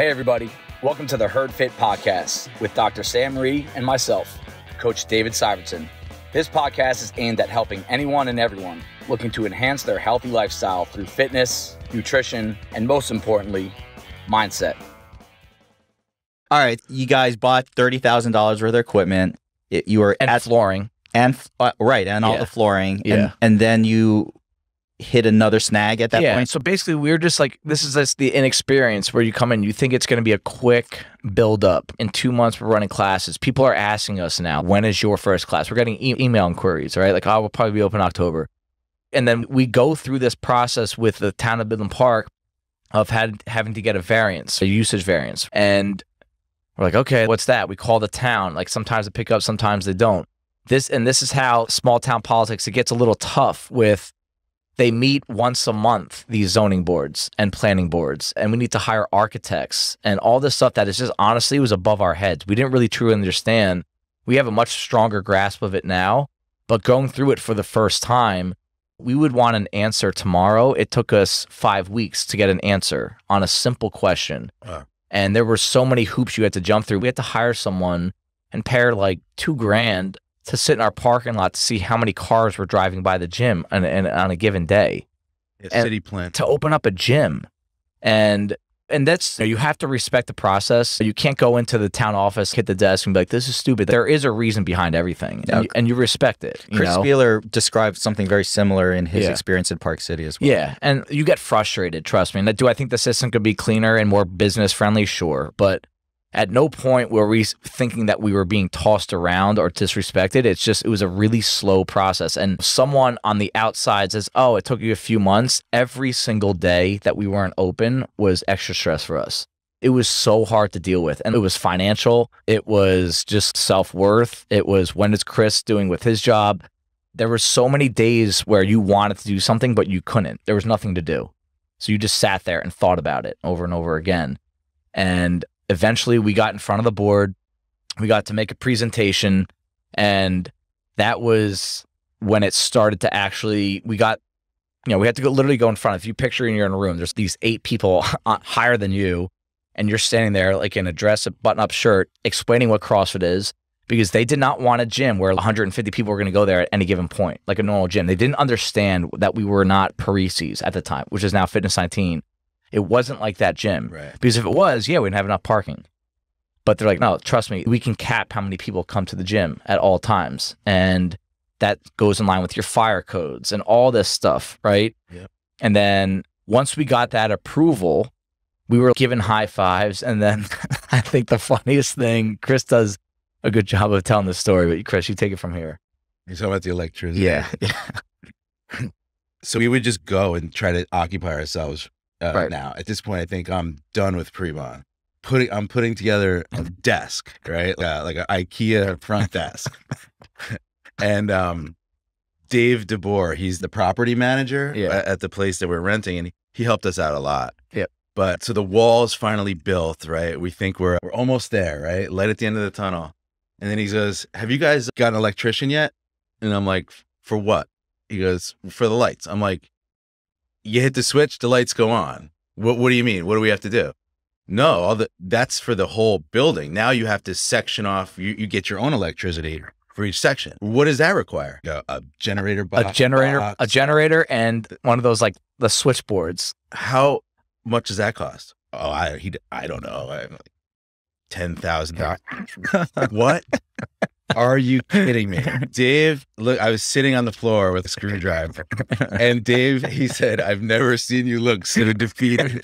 Hey everybody, welcome to the Herd Fit Podcast with Dr. Sam Rhee and myself, Coach David Syvertsen. This podcast is aimed at helping anyone and everyone looking to enhance their healthy lifestyle through fitness, nutrition, and most importantly, mindset. All right, you guys bought $30,000 worth of equipment. You were at flooring. And all the flooring. Yeah. And then you hit another snag at that point. So basically we were just like, this is just the inexperience where you come in, you think it's going to be a quick build up. In 2 months, we're running classes. People are asking us now, when is your first class? We're getting email inquiries, right? Like, we'll probably be open in October. And then we go through this process with the town of Midland Park of having to get a variance, a usage variance. And we're like, okay, what's that? We call the town. Like, sometimes they pick up, sometimes they don't. This is how small town politics, it gets a little tough with. They meet once a month, these zoning boards and planning boards, and we need to hire architects and all this stuff that is just honestly was above our heads. We didn't really truly understand. We have a much stronger grasp of it now, but going through it for the first time, we would want an answer tomorrow. It took us 5 weeks to get an answer on a simple question. And there were so many hoops you had to jump through. We had to hire someone and pay like $2,000 to sit in our parking lot to see how many cars were driving by the gym on a given day. City plan. To open up a gym. And that's, you have to respect the process. You can't go into the town office, hit the desk and be like, this is stupid. There is a reason behind everything, and you respect it. Chris Spieler described something very similar in his experience in Park City as well. Yeah, and you get frustrated, trust me. Do I think the system could be cleaner and more business friendly? Sure, but at no point were we thinking that we were being tossed around or disrespected. It was a really slow process. And someone on the outside says, oh, it took you a few months. Every single day that we weren't open was extra stress for us. It was so hard to deal with. And it was financial. It was just self-worth. It was, when is Chris doing with his job? There were so many days where you wanted to do something, but you couldn't. There was nothing to do. So you just sat there and thought about it over and over again. And eventually we got in front of the board, we got to make a presentation, and that was when it started to actually, we had to literally go in front. If you picture you're in a room, there's these 8 people higher than you, and you're standing there like in a dress, a button-up shirt, explaining what CrossFit is, because they did not want a gym where 150 people were going to go there at any given point, like a normal gym. They didn't understand that we were not Parisis at the time, which is now Fitness 19. It wasn't like that gym. Right. Because if it was, we didn't have enough parking. But they're like, no, trust me, we can cap how many people come to the gym at all times. And that goes in line with your fire codes and all this stuff, right? Yep. And then once we got that approval, we were given high fives. And then I think the funniest thing, Chris does a good job of telling the story, but Chris, you take it from here. You're talking about the electricity. Yeah. So we would just go and try to occupy ourselves. Right. Now, at this point, I think I'm done with pre-bond. I'm putting together a desk, right? Like an IKEA front desk. And Dave DeBoer, he's the property manager at the place that we're renting, and he helped us out a lot. Yep. But so the wall's finally built, right? We think we're almost there, right? Light at the end of the tunnel. And then he goes, have you guys got an electrician yet? And I'm like, for what? He goes, for the lights. I'm like, you hit the switch, the lights go on. What do you mean? What do we have to do? No, that's for the whole building. Now you have to section off. You get your own electricity for each section. What does that require? A generator box? A generator and one of those, like, the switchboards. How much does that cost? Oh, I don't know. Like $10,000. What? Are you kidding me? Dave, look, I was sitting on the floor with a screwdriver, and Dave, he said, I've never seen you look so defeated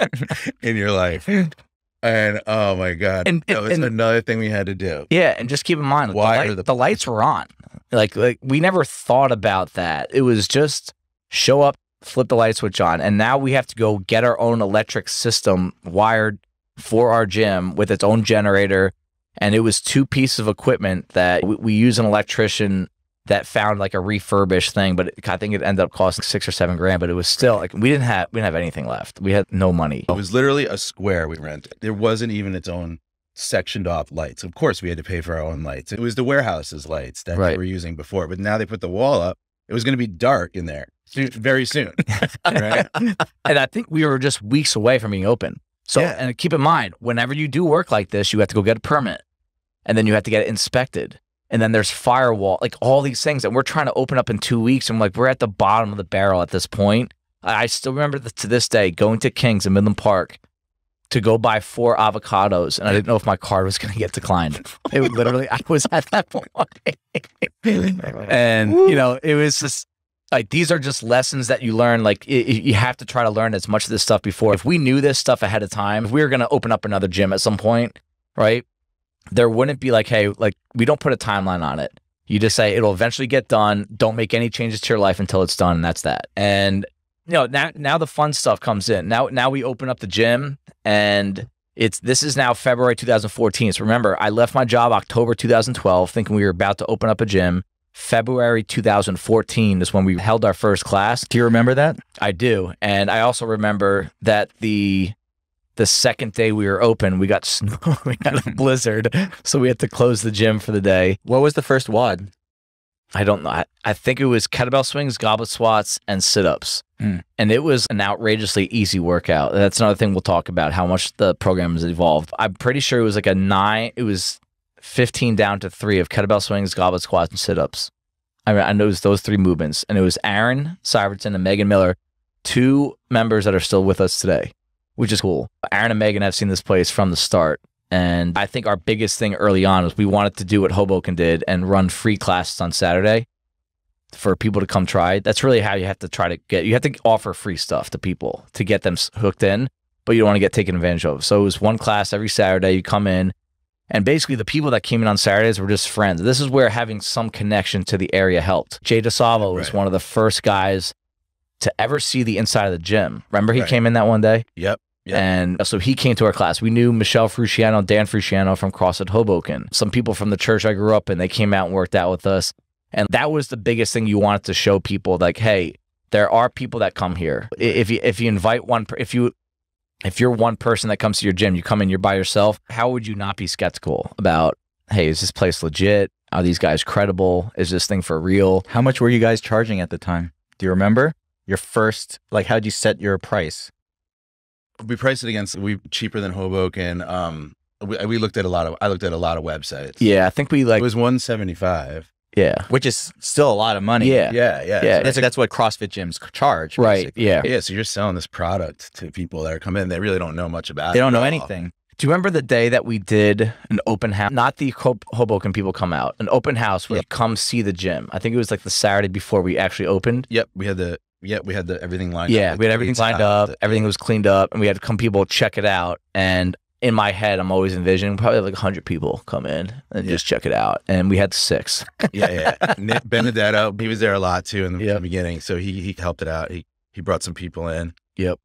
in your life. And oh my God, that was another thing we had to do. Yeah, and just keep in mind, the lights were on. Like we never thought about that. It was just show up, flip the light switch on, and now we have to go get our own electric system wired for our gym with its own generator. And it was 2 pieces of equipment that we use an electrician that found like a refurbished thing, but I think it ended up costing $6 or $7 grand. But it was still like we didn't have anything left. We had no money. It was literally a square we rented. There wasn't even its own sectioned off lights. Of course, we had to pay for our own lights. It was the warehouse's lights that they were using before, but now they put the wall up. It was going to be dark in there very soon, right? And I think we were just weeks away from being open. So, Yeah. and keep in mind, whenever you do work like this, you have to go get a permit, and then you have to get it inspected. And then there's firewall, like all these things. And we're trying to open up in 2 weeks. And we're at the bottom of the barrel at this point. I still remember to this day going to King's in Midland Park to go buy 4 avocados. And I didn't know if my card was going to get declined. It would literally, I was at that point. And, you know, it was just like, these are just lessons that you learn. Like you have to try to learn as much of this stuff before. If we knew this stuff ahead of time, if we were going to open up another gym at some point, right? There wouldn't be like, hey, like we don't put a timeline on it. You just say it'll eventually get done. Don't make any changes to your life until it's done. And that's that. And you know, now the fun stuff comes in. Now we open up the gym, and this is now February 2014. So remember, I left my job October 2012, thinking we were about to open up a gym. February 2014 is when we held our first class. Do you remember that? I do. And I also remember that the second day we were open, we got snow, we got a blizzard, so we had to close the gym for the day. What was the first WOD? I don't know. I think it was kettlebell swings, goblet squats, and sit-ups. And it was an outrageously easy workout. That's another thing we'll talk about, how much the program has evolved. I'm pretty sure it was like it was 15 down to 3 of kettlebell swings, goblet squats, and sit-ups. I mean, I know it was those 3 movements. And it was Aaron Syvertsen and Megan Miller, 2 members that are still with us today, which is cool. Aaron and Megan have seen this place from the start. And I think our biggest thing early on was we wanted to do what Hoboken did and run free classes on Saturday for people to come try. That's really how you have to try to you have to offer free stuff to people to get them hooked in, but you don't want to get taken advantage of. So it was 1 class every Saturday. You come in, and basically the people that came in on Saturdays were just friends. This is where having some connection to the area helped. Jay DeSalvo was one of the first guys to ever see the inside of the gym. Remember he came in that one day? Yep. And so he came to our class. We knew Michelle Frusciano, Dan Frusciano from CrossFit Hoboken. Some people from the church I grew up in, they came out and worked out with us. And that was the biggest thing you wanted to show people, like, hey, there are people that come here. If you invite if you're one person that comes to your gym, you come in, you're by yourself, how would you not be skeptical about, hey, is this place legit? Are these guys credible? Is this thing for real? How much were you guys charging at the time? Do you remember? Your first, like, how'd you set your price? We priced it against cheaper than Hoboken. We looked at a lot of websites. Yeah, I think it was $175. Yeah, which is still a lot of money. Yeah. That's what CrossFit gyms charge, right? Basically. Yeah. So you're selling this product to people that are coming in. They really don't know much about it. They don't know anything. Do you remember the day that we did an open house? Not the Hoboken people come out. An open house where you come see the gym. I think it was like the Saturday before we actually opened. Yep, we had everything lined up. Yeah, we had everything lined up. Everything was cleaned up, and we had come people check it out. And in my head, I'm always envisioning probably like 100 people come in and just check it out. And we had 6. Yeah. Nick Benedetto, he was there a lot too in the beginning, so he helped it out. He brought some people in. Yep.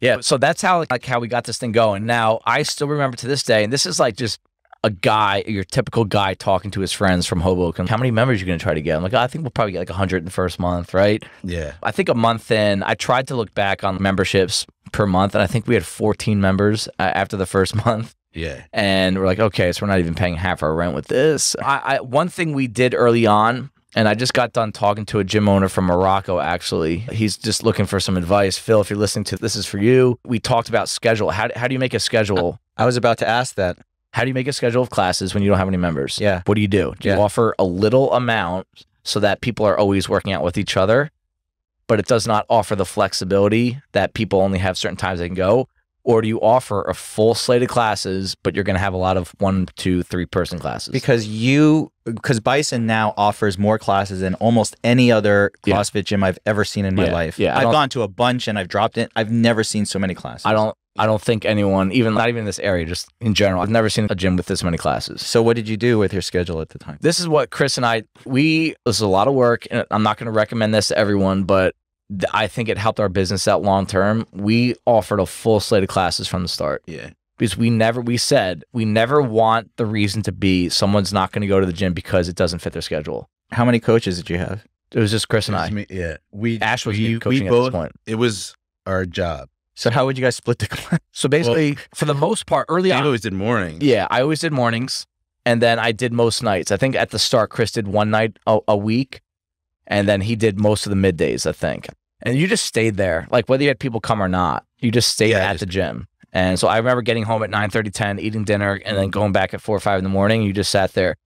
Yeah. So that's how we got this thing going. Now I still remember to this day, and this is like just a guy, your typical guy talking to his friends from Hoboken. How many members are you going to try to get? I'm like, I think we'll probably get like 100 in the first month, right? Yeah. I think a month in, I tried to look back on memberships per month, and I think we had 14 members after the first month. Yeah. And we're like, okay, so we're not even paying half our rent with this. One thing we did early on, and I just got done talking to a gym owner from Morocco, actually. He's just looking for some advice. Phil, if you're listening to this, is for you. We talked about schedule. How do you make a schedule? I was about to ask that. How do you make a schedule of classes when you don't have any members? Yeah. What do? Do you offer a little amount so that people are always working out with each other, but it does not offer the flexibility that people only have certain times they can go? Or do you offer a full slate of classes, but you're going to have a lot of 1, 2, 3 person classes? Because Bison now offers more classes than almost any other CrossFit gym I've ever seen in my life. Yeah, I've gone to a bunch and I've dropped it. I've never seen so many classes. I don't think anyone, not even in this area, just in general, I've never seen a gym with this many classes. So what did you do with your schedule at the time? This is what Chris and this is a lot of work, and I'm not going to recommend this to everyone, but I think it helped our business out long term. We offered a full slate of classes from the start. Yeah. Because we said we never want the reason to be someone's not going to go to the gym because it doesn't fit their schedule. How many coaches did you have? It was just Chris and I. Yeah. Ash was coaching at this point. It was our job. So how would you guys split the class? So basically, for the most part, early on, I always did mornings. Yeah, I always did mornings, and then I did most nights. I think at the start, Chris did one night a week, and then he did most of the middays, I think. And you just stayed there, like whether you had people come or not. You just stayed at the gym. And so I remember getting home at 9:30, 10, eating dinner, and then going back at 4 or 5 in the morning. You just sat there.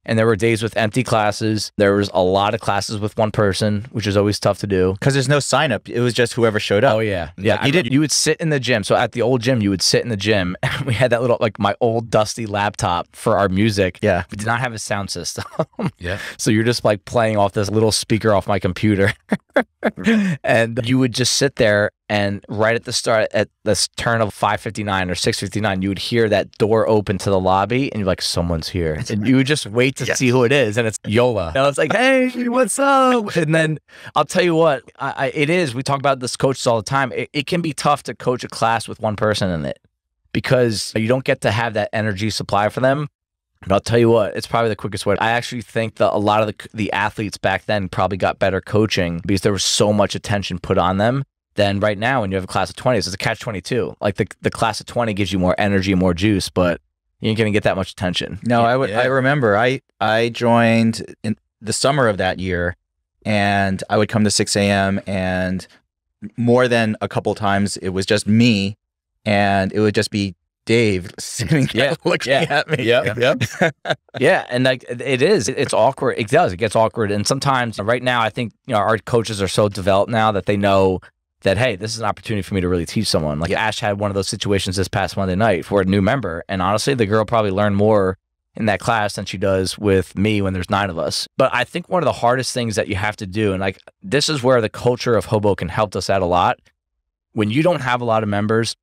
And there were days with empty classes. There was a lot of classes with one person, which is always tough to do. Because there's no sign up. It was just whoever showed up. Oh, yeah. Yeah. You would sit in the gym. So at the old gym, you would sit in the gym. And we had that little, like my old dusty laptop for our music. Yeah. We did not have a sound system. Yeah. So you're just like playing off this little speaker off my computer. And you would just sit there, and right at the start, at this turn of 5:59 or 6:59, you would hear that door open to the lobby, and you're like, someone's here. And you would just wait to see who it is, and it's Yola. And I was like, hey, what's up? And then I'll tell you what, it is, we talk about this coaches all the time. It can be tough to coach a class with one person in it because you don't get to have that energy supply for them. But I'll tell you what, it's probably the quickest way. I actually think that a lot of the athletes back then probably got better coaching because there was so much attention put on them than right now when you have a class of 20s. It's a catch-22. Like the class of 20 gives you more energy, more juice, but you ain't going to get that much attention. No, I remember I joined in the summer of that year, and I would come to 6 a.m. and more than a couple times it was just me, and it would just be Dave sitting there looking at me. Yeah, and like it's awkward. It does. It gets awkward, and sometimes right now I think our coaches are so developed now that they know that, hey, this is an opportunity for me to really teach someone. Like Ash had one of those situations this past Monday night for a new member, and honestly, the girl probably learned more in that class than she does with me when there's 9 of us. But I think one of the hardest things that you have to do, and like this is where the culture of Hoboken helped us out a lot. When you don't have a lot of members,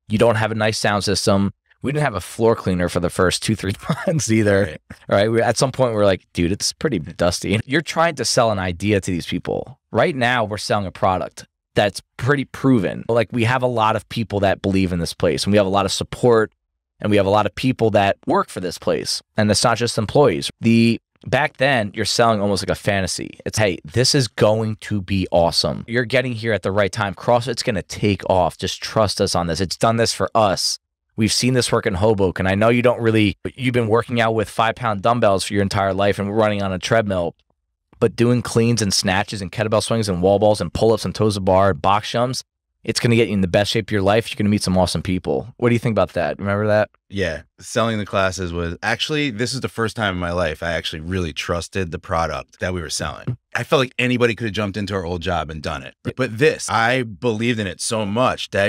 you don't have a nice sound system. We didn't have a floor cleaner for the first 2-3 months either. Right? At some point, we're like, dude, it's pretty dusty. You're trying to sell an idea to these people. Right now, we're selling a product that's pretty proven. Like we have a lot of people that believe in this place, and we have a lot of support, and we have a lot of people that work for this place. And it's not just employees. Back then, you're selling almost like a fantasy. It's, hey, this is going to be awesome. You're getting here at the right time. CrossFit's going to take off. Just trust us on this. It's done this for us. We've seen this work in Hoboken. I know you've been working out with 5-pound dumbbells for your entire life and running on a treadmill, but doing cleans and snatches and kettlebell swings and wall balls and pull-ups and toes to bar, box jumps, it's going to get you in the best shape of your life. You're going to meet some awesome people. What do you think about that? Remember that? Yeah. Selling the classes was actually, this is the first time in my life I actually really trusted the product that we were selling. I felt like anybody could have jumped into our old job and done it. But this, I believed in it so much that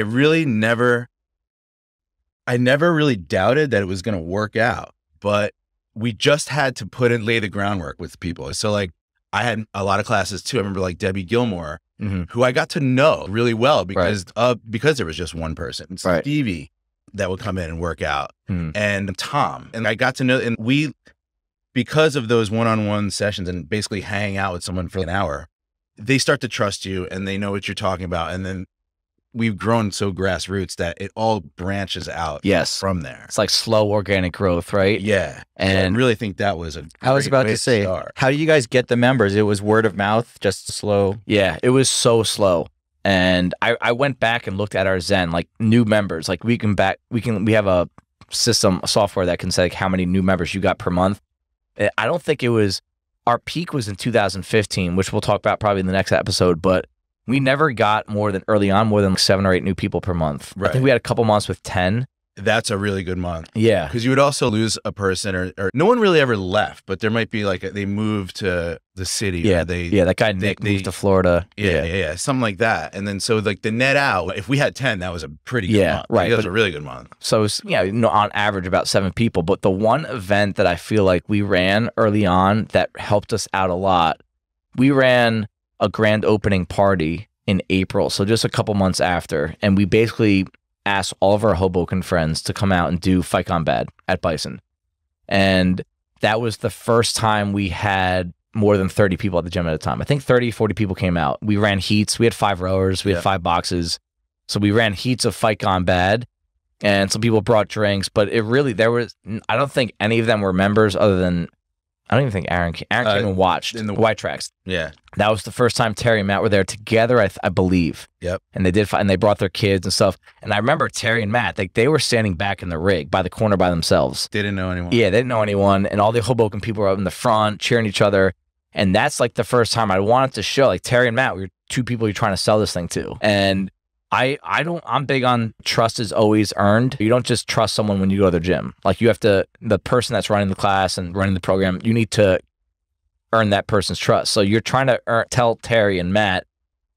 I never really doubted that it was going to work out. But we just had to lay the groundwork with people. So like I had a lot of classes too. I remember like Debbie Gilmore, who I got to know really well because there was just one person, Stevie, that would come in and work out, and Tom. And I got to know, and because of those one-on-one sessions and basically hanging out with someone for an hour, they start to trust you and they know what you're talking about. And then we've grown so grassroots that it all branches out from there. It's like slow organic growth, right? Yeah. And I really think that was I was about to say, how do you guys get the members? It was word of mouth, just slow. Yeah, it was so slow. And I went back and looked at our Zen, like new members. Like we have a software that can say like how many new members you got per month. I don't think our peak was in 2015, which we'll talk about probably in the next episode, but we never got more than 7 or 8 new people per month. Right. I think we had a couple months with 10. That's a really good month. Yeah. Because you would also lose a person or no one really ever left, but there might be like they moved to the city. Yeah. That guy Nick moved to Florida. Yeah. Something like that. And then so like the net out, if we had 10, that was a pretty good month. Right. That was a really good month. So it was, on average about 7 people. But the one event that I feel like we ran early on that helped us out a lot, we ran a grand opening party in April, so just a couple months after, and we basically asked all of our Hoboken friends to come out and do Fight Gone Bad at Bison. And that was the first time we had more than 30 people at the gym at a time. I think 30, 40 people came out. We ran heats. We had 5 rowers. We had 5 boxes. So we ran heats of Fight Gone Bad, and some people brought drinks, but I don't think any of them were members other than, I don't even think Aaron came and watched in the White Tracks. Yeah. That was the first time Terry and Matt were there together, I believe. Yep. And they brought their kids and stuff. And I remember Terry and Matt, they were standing back in the rig by the corner by themselves. They didn't know anyone. Yeah, they didn't know anyone. And all the Hoboken people were up in the front cheering each other. And that's like the first time I wanted to show, like Terry and Matt, we were 2 people you're trying to sell this thing to. And I'm big on trust is always earned. You don't just trust someone when you go to their gym. Like you have to, the person that's running the class and running the program, you need to earn that person's trust. So you're trying to tell Terry and Matt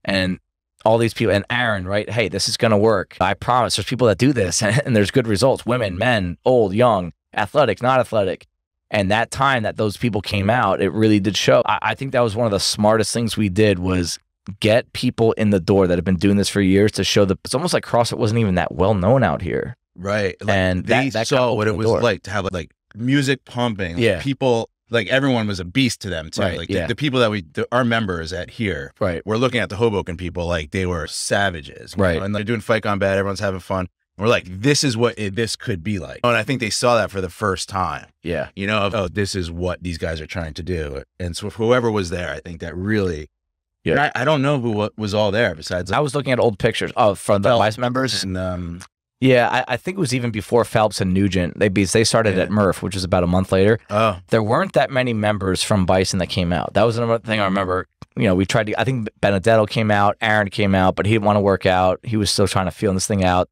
and all these people and Aaron, right? Hey, this is going to work. I promise there's people that do this and there's good results. Women, men, old, young, athletic, not athletic. And that time that those people came out, it really did show. I think that was one of the smartest things we did was get people in the door that have been doing this for years to show it's almost like CrossFit wasn't even that well known out here. Right. Like and they that saw what it was like to have like music pumping. Like people, like everyone was a beast to them too. Right, like the people that our members at here, right, we're looking at the Hoboken people like they were savages. Right. And they're doing Fight Combat. Everyone's having fun. We're like, this is what this could be like. And I think they saw that for the first time. Yeah. You know, oh, this is what these guys are trying to do. And so whoever was there, I think that really, I don't know who was all there besides. I was looking at old pictures from the Bison members. And, I think it was even before Phelps and Nugent. They started at Murph, which was about a month later. Oh. There weren't that many members from Bison that came out. That was another thing I remember. You know, we tried to, I think Benedetto came out, Aaron came out, but he didn't want to work out. He was still trying to feel this thing out.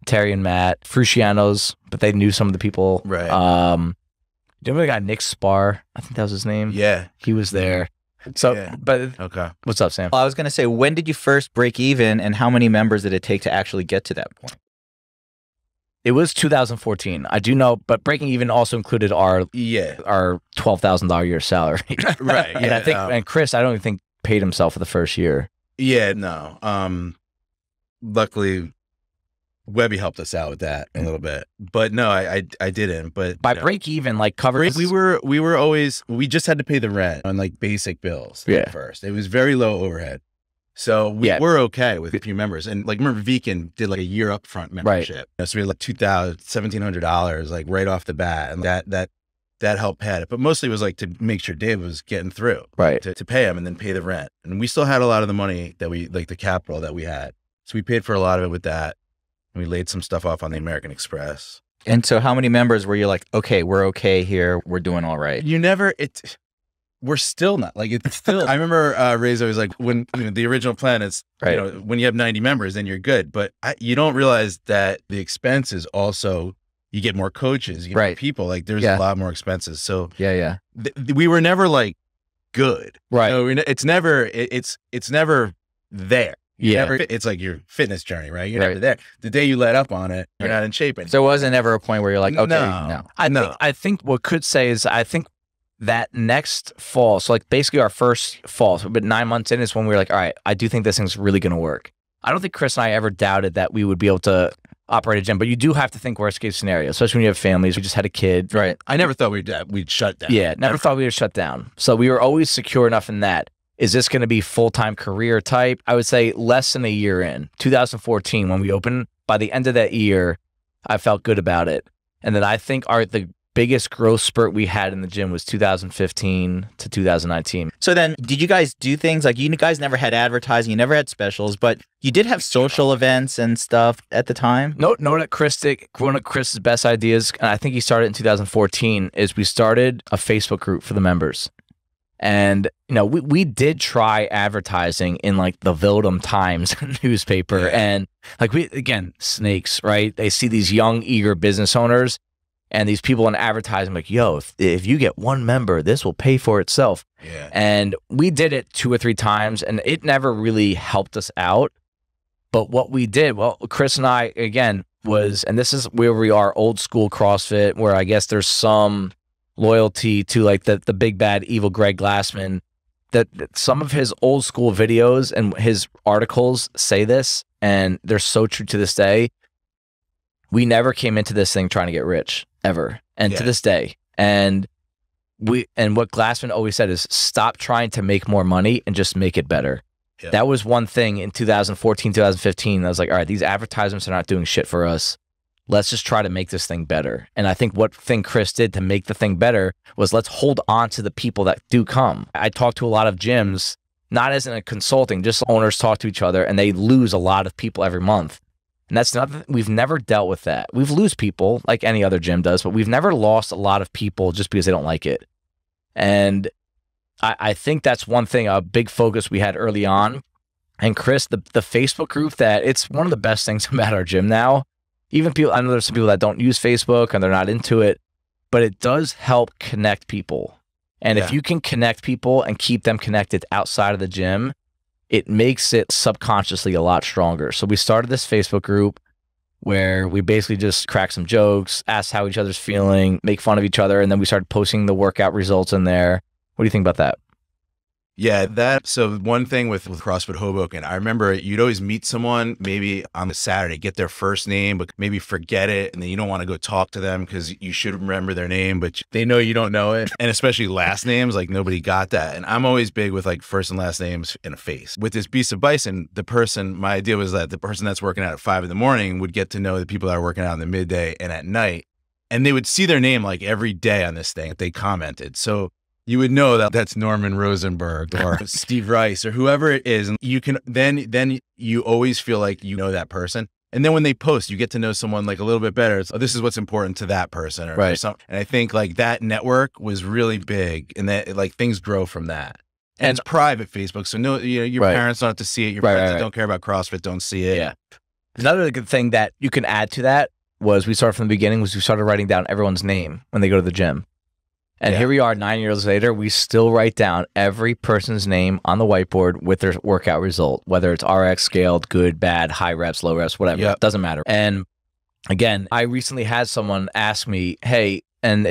Terry and Matt, Frusciano's, but they knew some of the people. Right. Do you remember the guy Nick Spar? I think that was his name. Yeah. He was there. So, but okay. What's up, Sam? Well, I was going to say, when did you first break even and how many members did it take to actually get to that point? It was 2014. I do know, but breaking even also included our $12,000 a year salary. Right. And I think, and Chris, I don't even think paid himself for the first year. Yeah, no. Luckily, Webby helped us out with that a little bit, but no, I didn't. But by break even, like covered, we were always, we just had to pay the rent on like basic bills at first. It was very low overhead, so we were okay with a few members. And like remember, Viken did like a year upfront membership, so we had like $1,700 like right off the bat, and that helped pad it. But mostly it was like to make sure Dave was getting through, to pay him and then pay the rent. And we still had a lot of the money that we like the capital that we had, so we paid for a lot of it with that. We laid some stuff off on the American Express. And so how many members were you like, okay, we're okay here, we're doing all right? We're still not. Like, it's still, I remember Rhee's always like, when the original plan is, you know, when you have 90 members, then you're good. But you don't realize that the expenses also, you get more coaches, you get more people. Like, there's a lot more expenses. So, we were never like good. Right. You know, it's never there. It's like your fitness journey, right? You're never there. The day you let up on it, you're not in shape anymore. So it wasn't ever a point where you're like, okay, no. I think what could say is I think that next fall, so like basically our first fall, so but 9 months in is when we were like, all right, I do think this thing's really going to work. I don't think Chris and I ever doubted that we would be able to operate a gym, but you do have to think worst case scenario, especially when you have families. We just had a kid. Right. I never thought we'd shut down. Yeah, never thought we would shut down. So we were always secure enough in that. Is this going to be full-time career type? I would say less than a year in. 2014, when we opened, by the end of that year, I felt good about it. And then I think the biggest growth spurt we had in the gym was 2015 to 2019. So then, did you guys do things like, you guys never had advertising, you never had specials, but you did have social events and stuff at the time? No, one of Chris's best ideas, and I think he started in 2014, is we started a Facebook group for the members. And, you know, we did try advertising in like the Vildum Times newspaper. And like snakes, right? They see these young, eager business owners and these people in advertising like, yo, if you get one member, this will pay for itself. Yeah. And we did it 2 or 3 times and it never really helped us out. But what we did, well, Chris and I, again, and this is where we are, old school CrossFit, where I guess there's some loyalty to like the big bad evil Greg Glassman, that some of his old school videos and his articles say this, and they're so true to this day. We never came into this thing trying to get rich ever, and to this day. And what Glassman always said is stop trying to make more money and just make it better. Yeah. That was one thing in 2014, 2015. I was like, all right, these advertisements are not doing shit for us. Let's just try to make this thing better. And I think what thing Chris did to make the thing better was let's hold on to the people that do come. I talk to a lot of gyms, not as in a consulting, just owners talk to each other and they lose a lot of people every month. And that's not, we've never dealt with that. We've lose people like any other gym does, but we've never lost a lot of people just because they don't like it. And I think that's one thing, a big focus we had early on. And Chris, the Facebook group, that it's one of the best things about our gym now. Even people, I know there's some people that don't use Facebook and they're not into it, but it does help connect people. And if you can connect people and keep them connected outside of the gym, it makes it subconsciously a lot stronger. So we started this Facebook group where we basically just crack some jokes, ask how each other's feeling, make fun of each other, and then we started posting the workout results in there. What do you think about that? Yeah, so one thing with CrossFit Hoboken, I remember you'd always meet someone maybe on a Saturday, get their first name, but maybe forget it. And then you don't want to go talk to them because you should remember their name, but they know you don't know it. And especially last names, like nobody got that. And I'm always big with like first and last names in a face. With this Beast of Bison, my idea was that the person that's working out at 5 in the morning would get to know the people that are working out in the midday and at night. And they would see their name like every day on this thing if they commented. So you would know that that's Norman Rosenberg or Steve Rice or whoever it is. And you can, then you always feel like you know that person. And then when they post, you get to know someone like a little bit better. It's, oh, this is what's important to that person or something. And I think like that network was really big and that like things grow from that. And it's private Facebook. So no, your parents don't have to see it. Your friends that don't care about CrossFit don't see it. Yeah. Another good thing that you can add to that was we started from the beginning was we started writing down everyone's name when they go to the gym. And here we are 9 years later, we still write down every person's name on the whiteboard with their workout result, whether it's RX, scaled, good, bad, high reps, low reps, whatever. It doesn't matter. And again, I recently had someone ask me, hey, and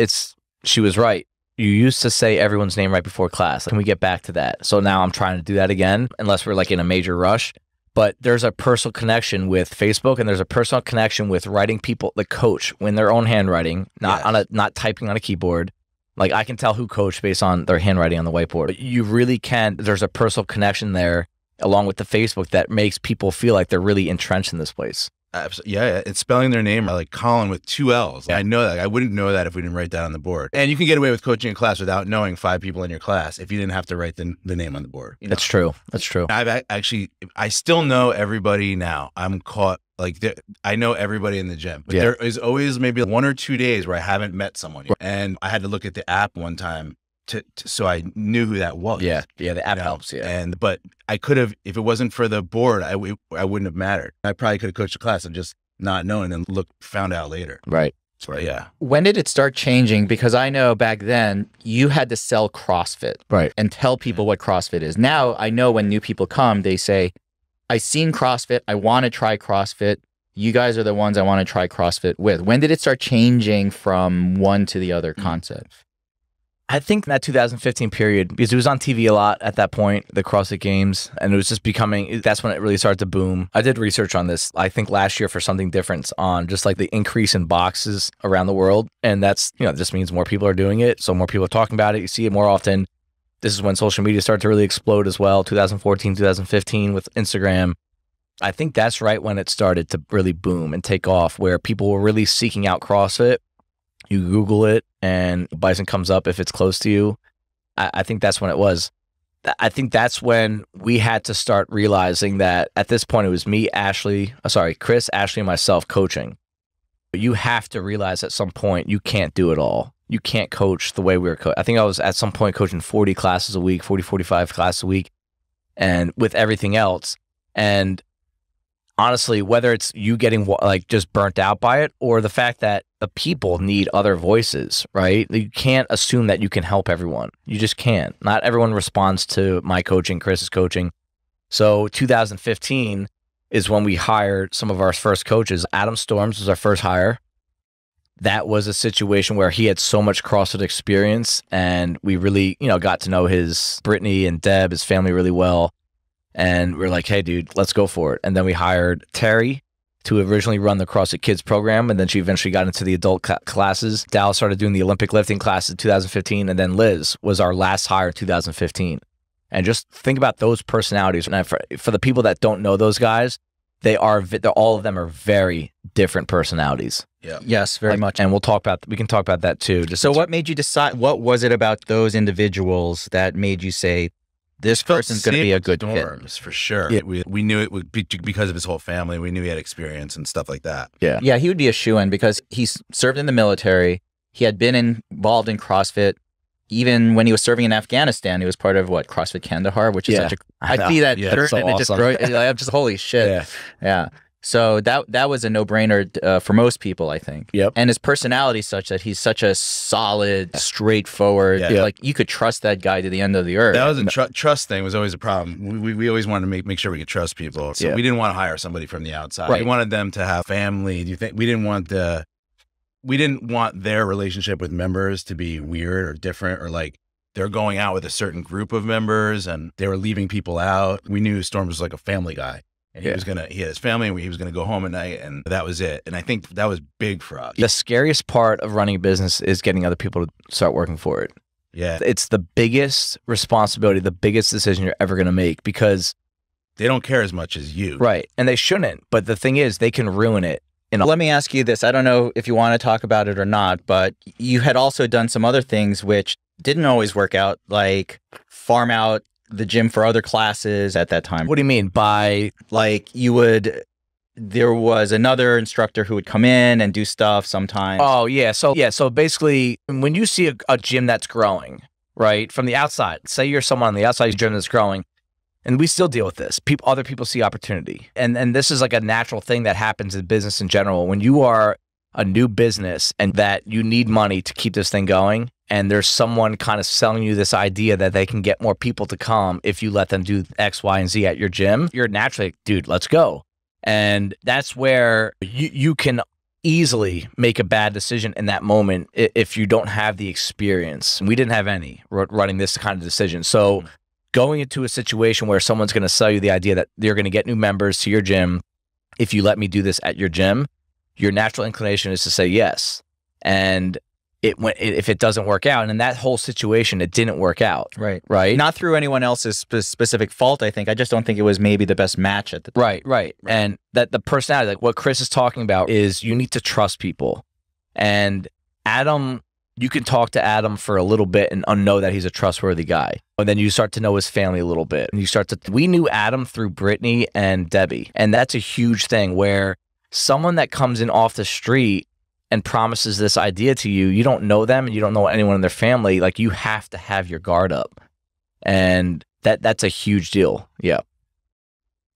she was right. You used to say everyone's name right before class. Can we get back to that? So now I'm trying to do that again, unless we're like in a major rush. But there's a personal connection with Facebook, and there's a personal connection with writing people, the coach, in their own handwriting, not typing on a keyboard. Like I can tell who coached based on their handwriting on the whiteboard. But you really can. There's a personal connection there along with the Facebook that makes people feel like they're really entrenched in this place. Yeah, it's spelling their name like Colin with 2 L's. I know that. I wouldn't know that if we didn't write that on the board. And you can get away with coaching a class without knowing 5 people in your class if you didn't have to write the name on the board. You know? That's true. That's true. I still know everybody now. I'm caught. Like I know everybody in the gym, but there is always maybe 1 or 2 days where I haven't met someone yet. And I had to look at the app one time so I knew who that was. Yeah, the app helps. Yeah, but I could have, if it wasn't for the board, I wouldn't have mattered. I probably could have coached a class and just not known and found out later. Right. So yeah. When did it start changing? Because I know back then you had to sell CrossFit, and tell people what CrossFit is. Now I know when new people come, they say, I've seen CrossFit. I want to try CrossFit. You guys are the ones I want to try CrossFit with. When did it start changing from one to the other concept? I think that 2015 period, because it was on TV a lot at that point, the CrossFit Games, and it was just that's when it really started to boom. I did research on this, I think last year for something different on just like the increase in boxes around the world. And that's, just means more people are doing it. So more people are talking about it. You see it more often. This is when social media started to really explode as well, 2014, 2015 with Instagram. I think that's right when it started to really boom and take off, where people were really seeking out CrossFit. You Google it and Bison comes up if it's close to you. I think that's when it was. I think that's when we had to start realizing that at this point it was me, Chris, Ashley, and myself coaching. But you have to realize at some point you can't do it all. You can't coach the way we were coaching. I think I was at some point coaching 40 classes a week, 40, 45 classes a week, and with everything else. And honestly, whether it's you getting like just burnt out by it or the fact that the people need other voices, right? You can't assume that you can help everyone. You just can't. Not everyone responds to my coaching, Chris's coaching. So 2015 is when we hired some of our first coaches. Adam Storms was our first hire. That was a situation where he had so much CrossFit experience, and we really, got to know Brittany and Deb, his family really well. And we're like, hey, dude, let's go for it. And then we hired Terry to originally run the CrossFit Kids program, and then she eventually got into the adult classes. Dallas started doing the Olympic lifting class in 2015, and then Liz was our last hire in 2015. And just think about those personalities. And for the people that don't know those guys, all of them are very different personalities. Yeah. Yes, very much. And we can talk about that too. So what made you decide, what was it about those individuals that made you say, this person's going to be a good fit? For sure. Yeah. We knew it would be because of his whole family. We knew he had experience and stuff like that. Yeah. Yeah, he would be a shoo-in because he's served in the military. He had been involved in CrossFit. even when he was serving in Afghanistan, he was part of what, CrossFit Kandahar, which is such a, I see that shirt so and it just awesome. I'm just holy shit. Yeah. So that was a no-brainer for most people, I think. Yep. And his personality is such that he's such a solid, straightforward, like you could trust that guy to the end of the earth. That was a trust thing was always a problem. We always wanted to make sure we could trust people. So we didn't want to hire somebody from the outside. Right. We wanted them to have family. Do you think we didn't want their relationship with members to be weird or different, or like they're going out with a certain group of members and they were leaving people out. We knew Storm was like a family guy. And he had his family, and he was gonna go home at night, and that was it. And I think that was big for us. The scariest part of running a business is getting other people to start working for it. Yeah. It's the biggest responsibility, the biggest decision you're ever gonna make, because they don't care as much as you. Right. And they shouldn't. But the thing is, they can ruin it. Let me ask you this. I don't know if you want to talk about it or not, but you had also done some other things which didn't always work out, like farm out the gym for other classes at that time. What do you mean by, like, there was another instructor who would come in and do stuff sometimes? Oh, yeah. So basically, when you see a gym that's growing, right, from the outside, say you're someone on the outside of the gym that's growing, and we still deal with this. Other people see opportunity. And this is like a natural thing that happens in business in general. When you are a new business and that you need money to keep this thing going, and there's someone kind of selling you this idea that they can get more people to come if you let them do X, Y, and Z at your gym, you're naturally like, dude, let's go. And that's where you can easily make a bad decision in that moment if you don't have the experience. We didn't have any running this kind of decision. So going into a situation where someone's going to sell you the idea that you're going to get new members to your gym if you let me do this at your gym, your natural inclination is to say yes. And if it doesn't work out, and in that whole situation, it didn't work out. Right. Not through anyone else's specific fault, I think. I just don't think it was maybe the best match at the time. Right. And that the personality, like what Chris is talking about, is you need to trust people. And Adam, you can talk to Adam for a little bit and know that he's a trustworthy guy. And then you start to know his family a little bit. And we knew Adam through Brittany and Debbie. And that's a huge thing where someone that comes in off the street and promises this idea to you, you don't know them and you don't know anyone in their family, like you have to have your guard up. And that's a huge deal. Yeah.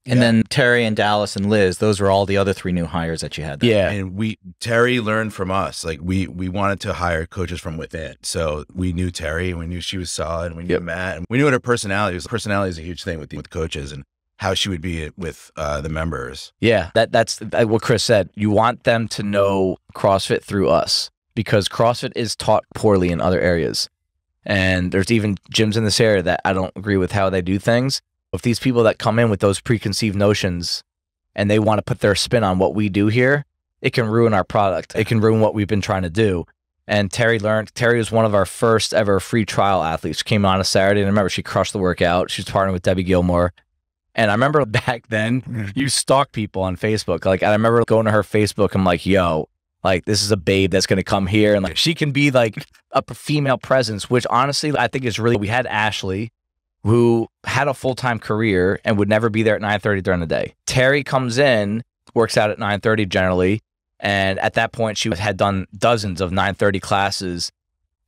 And then Terry and Dallas and Liz, those were all the other 3 new hires that you had there. Yeah. And Terry learned from us. Like we wanted to hire coaches from within. So we knew Terry, and we knew she was solid, and we knew Matt, and we knew what her personality was. Personality is a huge thing with coaches, and how she would be with the members. Yeah, that's what Chris said. You want them to know CrossFit through us, because CrossFit is taught poorly in other areas. And there's even gyms in this area that I don't agree with how they do things. If these people that come in with those preconceived notions and they want to put their spin on what we do here, it can ruin our product. It can ruin what we've been trying to do. And Terry was one of our first ever free trial athletes. She came on a Saturday, and I remember she crushed the workout. She was partnering with Debbie Gilmore. And I remember back then, you stalk people on Facebook. Like, I remember going to her Facebook. I'm like, yo, like, this is a babe that's going to come here. And like, she can be like a female presence, which honestly, I think is really, we had Ashley, who had a full-time career and would never be there at 9:30 during the day. Terry comes in, works out at 9:30 generally. And at that point, she had done dozens of 9:30 classes.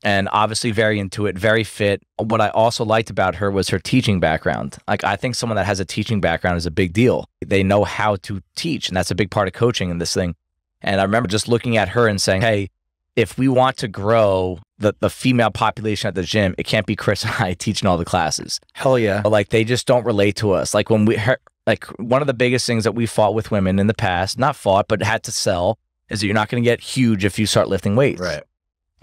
And obviously very into it, very fit. What I also liked about her was her teaching background. Like, I think someone that has a teaching background is a big deal. They know how to teach, and that's a big part of coaching in this thing. And I remember just looking at her and saying, hey, if we want to grow the female population at the gym, it can't be Chris and I teaching all the classes. Hell yeah. Like, they just don't relate to us. Like, like one of the biggest things that we fought with women in the past, not fought, but had to sell, is that you're not going to get huge if you start lifting weights. Right.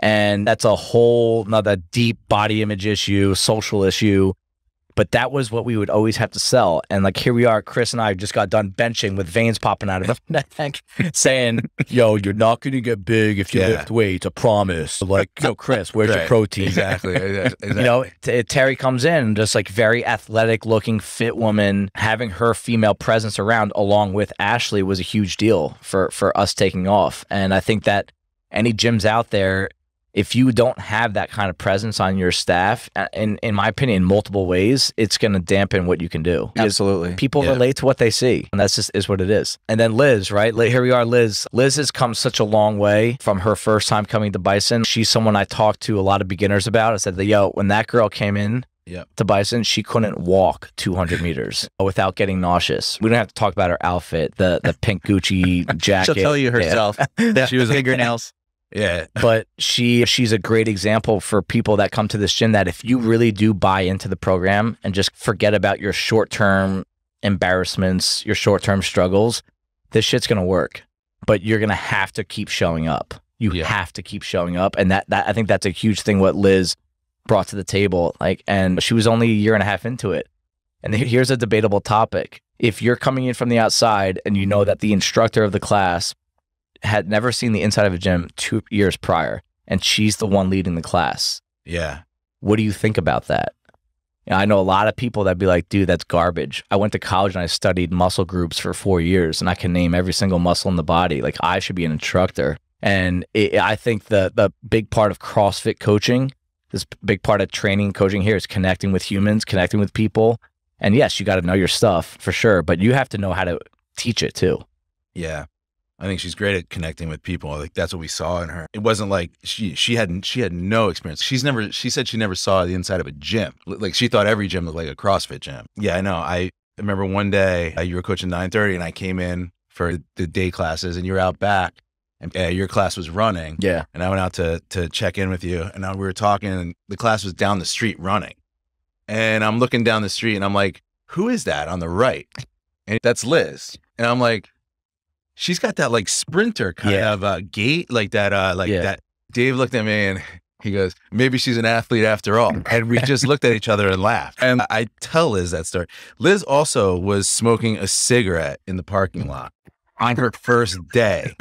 And that's a whole nother deep body image issue, social issue. But that was what we would always have to sell. And like, here we are, Chris and I just got done benching with veins popping out of our neck, saying, yo, you're not going to get big if you lift weights, I promise. Like, yo, Chris, where's your protein? Exactly. You know, Terry comes in, just like very athletic looking, fit woman, having her female presence around along with Ashley was a huge deal for us taking off. And I think that any gyms out there, if you don't have that kind of presence on your staff, in my opinion, in multiple ways, it's going to dampen what you can do. Absolutely. People relate to what they see, and that's just is what it is. And then Liz, right? Here we are, Liz. Liz has come such a long way from her first time coming to Bison. She's someone I talked to a lot of beginners about. I said, yo, when that girl came in to Bison, she couldn't walk 200 meters without getting nauseous. We don't have to talk about her outfit, the pink Gucci jacket. She'll tell you herself. She was fingernails. Yeah. But she's a great example for people that come to this gym, that if you really do buy into the program and just forget about your short-term embarrassments, your short-term struggles, this shit's going to work. But you're going to have to keep showing up. You have to keep showing up. And that I think that's a huge thing what Liz brought to the table. And she was only a year and a half into it. And here's a debatable topic. If you're coming in from the outside and you know that the instructor of the class had never seen the inside of a gym 2 years prior, and she's the one leading the class. Yeah. What do you think about that? I know a lot of people that'd be like, dude, that's garbage. I went to college and I studied muscle groups for 4 years, and I can name every single muscle in the body. Like, I should be an instructor. And I think the big part of CrossFit coaching, this big part of training coaching here, is connecting with humans, connecting with people. And yes, you got to know your stuff for sure, but you have to know how to teach it too. Yeah. I think she's great at connecting with people. Like, that's what we saw in her. It wasn't like she had no experience. She said she never saw the inside of a gym. Like, she thought every gym looked like a CrossFit gym. Yeah, I know. I remember one day you were coaching 9:30 and I came in for the day classes and you were out back and your class was running. Yeah. And I went out to check in with you, and we were talking, and the class was down the street running. And I'm looking down the street and I'm like, who is that on the right? And that's Liz. And I'm like, she's got that like sprinter kind of gait, like that, that. Dave looked at me and he goes, maybe she's an athlete after all. And we just looked at each other and laughed. And I tell Liz that story. Liz also was smoking a cigarette in the parking lot on her first day.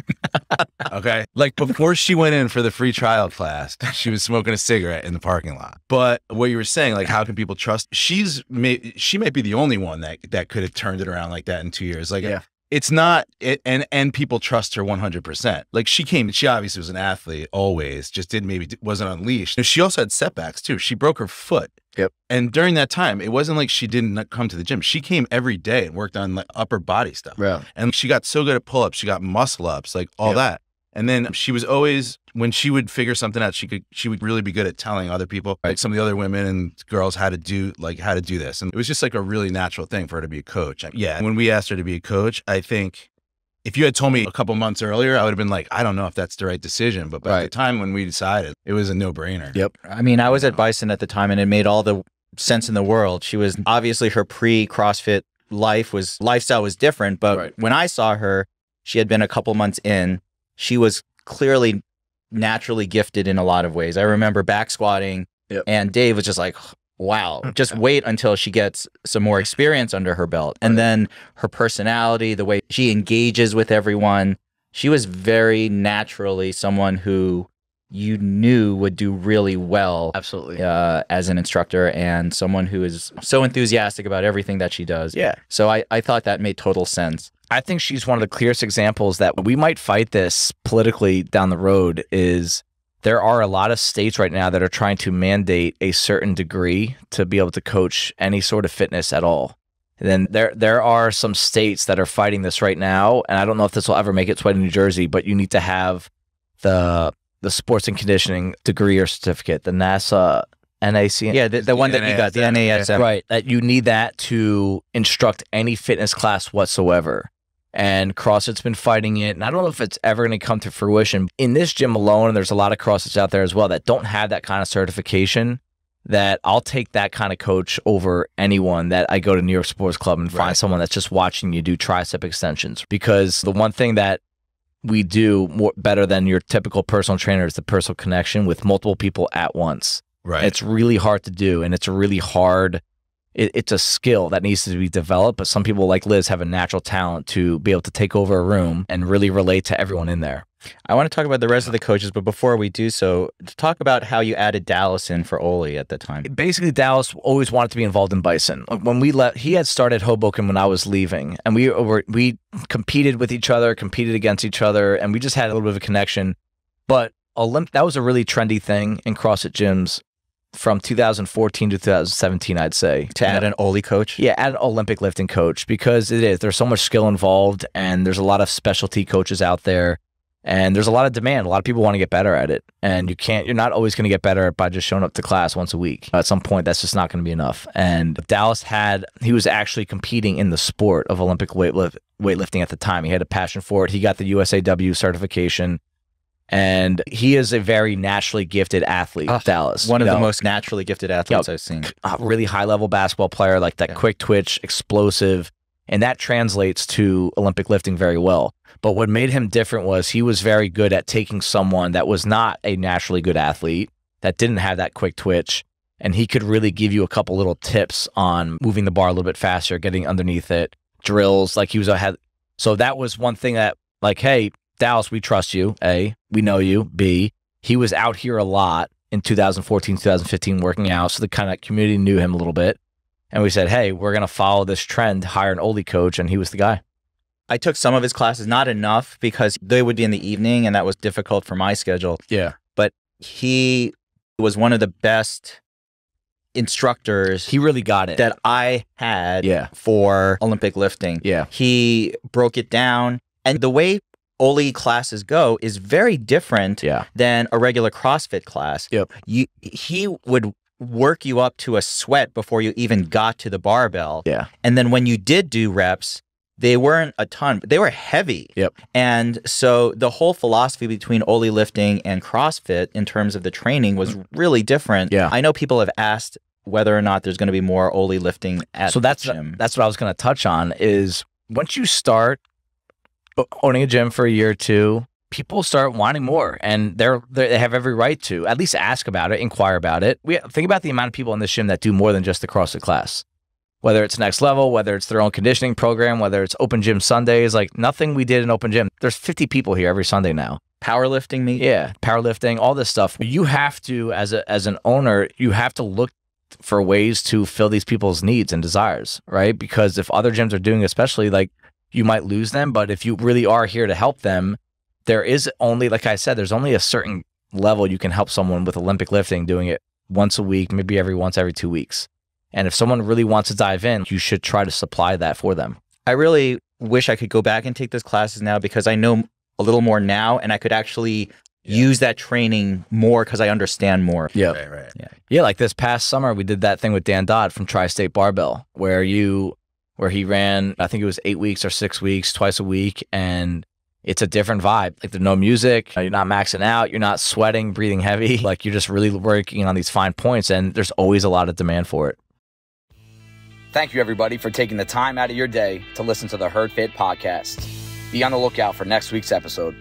Okay. Like, before she went in for the free trial class, she was smoking a cigarette in the parking lot. But what you were saying, like, how can people trust? She might be the only one that could have turned it around like that in 2 years. Like, it's not it, and people trust her 100%. Like, she obviously was an athlete always, just wasn't unleashed. She also had setbacks too. She broke her foot. Yep. And during that time, it wasn't like she didn't come to the gym. She came every day and worked on like upper body stuff. Yeah. And she got so good at pull-ups, she got muscle ups, like all that. And then she was always, when she would figure something out, she would really be good at telling other people, like some of the other women and girls, how to do this. And it was just like a really natural thing for her to be a coach. Yeah. When we asked her to be a coach, I think if you had told me a couple months earlier, I would have been like, I don't know if that's the right decision. But by the time when we decided, it was a no-brainer. Yep. I mean, I was at Bison at the time, and it made all the sense in the world. She was obviously, her pre-CrossFit lifestyle was different, but when I saw her, she had been a couple months in. She was clearly naturally gifted in a lot of ways. I remember back squatting, and Dave was just like, wow, just wait until she gets some more experience under her belt. And then her personality, the way she engages with everyone, she was very naturally someone who you knew would do really well. Absolutely. As an instructor, and someone who is so enthusiastic about everything that she does. Yeah. So I thought that made total sense. I think she's one of the clearest examples that we might fight this politically down the road. Is there are a lot of states right now that are trying to mandate a certain degree to be able to coach any sort of fitness at all. And then there are some states that are fighting this right now, and I don't know if this will ever make its way to New Jersey, but you need to have the sports and conditioning degree or certificate, the NASA NAC. Yeah, the one that you got, the NASM. Right, that you need that to instruct any fitness class whatsoever. And CrossFit's been fighting it, and I don't know if it's ever going to come to fruition. In this gym alone, and there's a lot of CrossFits out there as well that don't have that kind of certification, that I'll take that kind of coach over anyone that I go to New York Sports Club and find someone that's just watching you do tricep extensions. Because the one thing that we do better than your typical personal trainer is the personal connection with multiple people at once. Right. It's really hard to do, and it's a really hard... It's a skill that needs to be developed, but some people like Liz have a natural talent to be able to take over a room and really relate to everyone in there. I want to talk about the rest of the coaches, but before we do so, to talk about how you added Dallas in for Oli at the time. Basically, Dallas always wanted to be involved in Bison. When we left, he had started Hoboken when I was leaving, and we competed with each other, competed against each other, and we just had a little bit of a connection. But that was a really trendy thing in CrossFit gyms from 2014 to 2017, I'd say. To add an Oli coach? Yeah, add an Olympic lifting coach, because there's so much skill involved, and there's a lot of specialty coaches out there, and there's a lot of demand. A lot of people want to get better at it, and you're not always going to get better by just showing up to class once a week. At some point, that's just not going to be enough. And Dallas he was actually competing in the sport of Olympic weightlifting at the time. He had a passion for it. He got the USAW certification. And he is a very naturally gifted athlete, Dallas. One of the most naturally gifted athletes I've seen. A really high-level basketball player, like that quick twitch, explosive, and that translates to Olympic lifting very well. But what made him different was he was very good at taking someone that was not a naturally good athlete, that didn't have that quick twitch, and he could really give you a couple little tips on moving the bar a little bit faster, getting underneath it, drills. Like so that was one thing that, like, hey, Dallas, we trust you. A, we know you. B, he was out here a lot in 2014, 2015 working out, so the kind of community knew him a little bit. And we said, hey, we're going to follow this trend, hire an Oli coach, and he was the guy. I took some of his classes, not enough, because they would be in the evening, and that was difficult for my schedule. Yeah. But he was one of the best instructors. He really got it. That I had for Olympic lifting. Yeah. He broke it down, and the way Oli classes go is very different than a regular CrossFit class. Yep. He would work you up to a sweat before you even got to the barbell. Yeah. And then when you did do reps, they weren't a ton, but they were heavy. Yep. And so the whole philosophy between Oli lifting and CrossFit in terms of the training was really different. Yeah. I know people have asked whether or not there's going to be more Oli lifting at the gym. That's what I was going to touch on is once you start owning a gym for a year or two, people start wanting more, and they have every right to at least ask about it, inquire about it. Think about the amount of people in this gym that do more than just the CrossFit class, whether it's next level, whether it's their own conditioning program, whether it's open gym Sundays, like nothing we did in open gym. There's 50 people here every Sunday now. Powerlifting meet? Yeah, powerlifting, all this stuff. You have to, as an owner, you have to look for ways to fill these people's needs and desires, right? Because if other gyms are doing, especially, like, you might lose them, but if you really are here to help them, there is only, like I said, there's only a certain level you can help someone with Olympic lifting, doing it once a week, maybe every 2 weeks. And if someone really wants to dive in, you should try to supply that for them. I really wish I could go back and take those classes now, because I know a little more now, and I could actually use that training more because I understand more. Yeah. Right. Yeah, like this past summer, we did that thing with Dan Dodd from Tri-State Barbell, where he ran, I think it was 8 weeks or 6 weeks, twice a week, and it's a different vibe. Like, there's no music, you're not maxing out, you're not sweating, breathing heavy, like you're just really working on these fine points, and there's always a lot of demand for it. Thank you, everybody, for taking the time out of your day to listen to the Herd Fit podcast. Be on the lookout for next week's episode.